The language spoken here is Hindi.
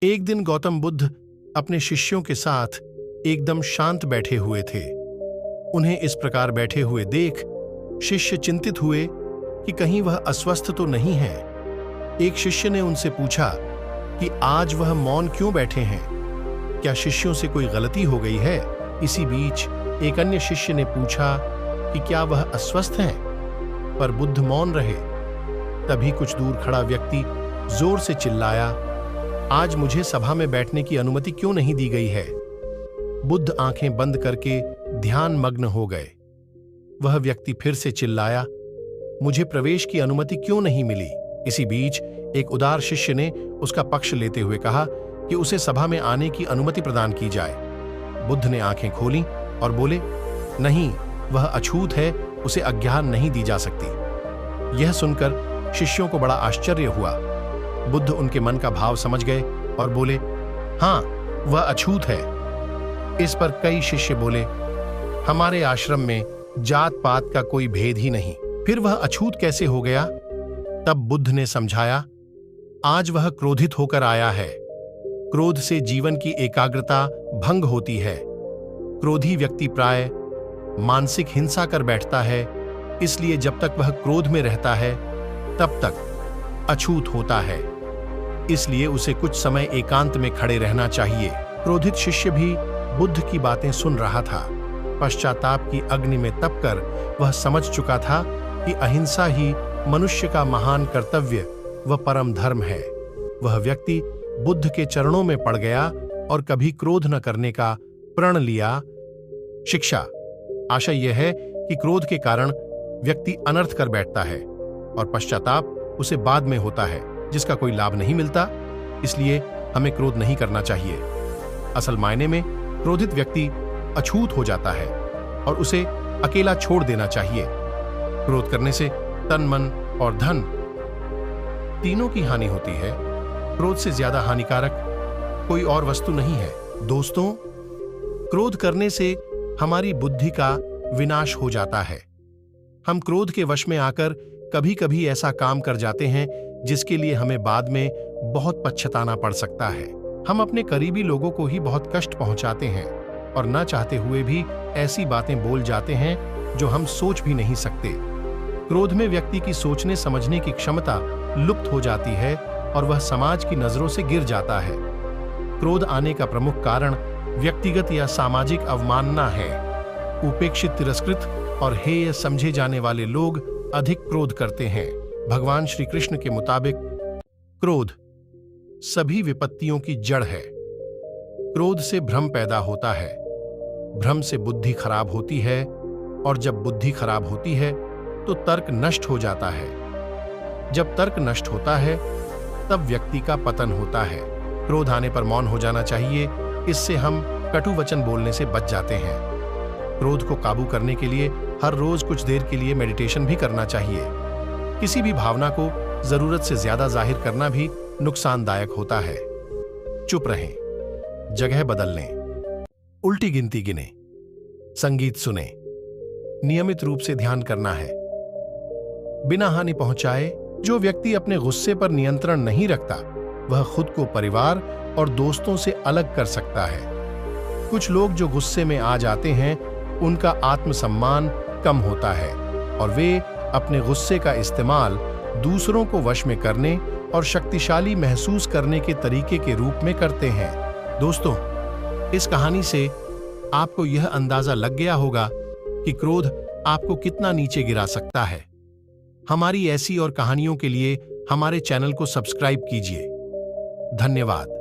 एक दिन गौतम बुद्ध अपने शिष्यों के साथ एकदम शांत बैठे हुए थे। उन्हें इस प्रकार बैठे हुए देख शिष्य चिंतित हुए कि कहीं वह अस्वस्थ तो नहीं है। एक शिष्य ने उनसे पूछा कि आज वह मौन क्यों बैठे हैं, क्या शिष्यों से कोई गलती हो गई है? इसी बीच एक अन्य शिष्य ने पूछा कि क्या वह अस्वस्थ हैं? पर बुद्ध मौन रहे। तभी कुछ दूर खड़ा व्यक्ति जोर से चिल्लाया, आज मुझे सभा में बैठने की अनुमति क्यों नहीं दी गई है? बुद्ध आंखें बंद करके ध्यान मग्न हो गए। वह व्यक्ति फिर से चिल्लाया, मुझे प्रवेश की अनुमति क्यों नहीं मिली? इसी बीच एक उदार शिष्य ने उसका पक्ष लेते हुए कहा कि उसे सभा में आने की अनुमति प्रदान की जाए। बुद्ध ने आंखें खोलीं और बोले, नहीं, वह अछूत है, उसे आज्ञा नहीं दी जा सकती। यह सुनकर शिष्यों को बड़ा आश्चर्य हुआ। बुद्ध उनके मन का भाव समझ गए और बोले, हां, वह अछूत है। इस पर कई शिष्य बोले, हमारे आश्रम में जात पात का कोई भेद ही नहीं, फिर वह अछूत कैसे हो गया? तब बुद्ध ने समझाया, आज वह क्रोधित होकर आया है। क्रोध से जीवन की एकाग्रता भंग होती है। क्रोधी व्यक्ति प्राय मानसिक हिंसा कर बैठता है, इसलिए जब तक वह क्रोध में रहता है तब तक अछूत होता है। इसलिए उसे कुछ समय एकांत में खड़े रहना चाहिए। क्रोधित शिष्य भी बुद्ध की बातें सुन रहा था। पश्चाताप की अग्नि में तपकर वह समझ चुका था कि अहिंसा ही मनुष्य का महान कर्तव्य व परम धर्म है। वह व्यक्ति बुद्ध के चरणों में पड़ गया और कभी क्रोध न करने का प्रण लिया। शिक्षा आशय यह है कि क्रोध के कारण व्यक्ति अनर्थ कर बैठता है और पश्चाताप उसे बाद में होता है, जिसका कोई लाभ नहीं मिलता। इसलिए हमें क्रोध नहीं करना चाहिए। असल मायने में क्रोधित व्यक्ति अछूत हो जाता है और उसे अकेला छोड़ देना चाहिए। क्रोध करने से तन, मन और धन तीनों की हानि होती है। क्रोध से ज्यादा हानिकारक कोई और वस्तु नहीं है। दोस्तों, क्रोध करने से हमारी बुद्धि का विनाश हो जाता है। हम क्रोध के वश में आकर कभी कभी ऐसा काम कर जाते हैं जिसके लिए हमें बाद में बहुत पछताना पड़ सकता है। हम अपने करीबी लोगों को ही बहुत कष्ट पहुंचाते हैं और न चाहते हुए भी ऐसी बातें बोल जाते हैं जो हम सोच भी नहीं सकते। क्रोध में व्यक्ति की सोचने समझने की क्षमता लुप्त हो जाती है और वह समाज की नजरों से गिर जाता है। क्रोध आने का प्रमुख कारण व्यक्तिगत या सामाजिक अवमानना है। उपेक्षित, तिरस्कृत और हेय समझे जाने वाले लोग अधिक क्रोध करते हैं। भगवान श्री कृष्ण के मुताबिक क्रोध सभी विपत्तियों की जड़ है। क्रोध से भ्रम पैदा होता है, भ्रम से बुद्धि खराब होती है और जब बुद्धि खराब होती है तो तर्क नष्ट हो जाता है। जब तर्क नष्ट होता है तब व्यक्ति का पतन होता है। क्रोध आने पर मौन हो जाना चाहिए, इससे हम कटु वचन बोलने से बच जाते हैं। क्रोध को काबू करने के लिए हर रोज कुछ देर के लिए मेडिटेशन भी करना चाहिए। किसी भी भावना को जरूरत से ज्यादा जाहिर करना भी नुकसानदायक होता है। चुप रहें, जगह बदल लें, उल्टी गिनती गिने, संगीत सुने, नियमित रूप से ध्यान करना है। बिना हानि पहुंचाए जो व्यक्ति अपने गुस्से पर नियंत्रण नहीं रखता वह खुद को परिवार और दोस्तों से अलग कर सकता है। कुछ लोग जो गुस्से में आ जाते हैं उनका आत्मसम्मान कम होता है और वे अपने गुस्से का इस्तेमाल दूसरों को वश में करने और शक्तिशाली महसूस करने के तरीके के रूप में करते हैं। दोस्तों, इस कहानी से आपको यह अंदाजा लग गया होगा कि क्रोध आपको कितना नीचे गिरा सकता है। हमारी ऐसी और कहानियों के लिए हमारे चैनल को सब्सक्राइब कीजिए। धन्यवाद।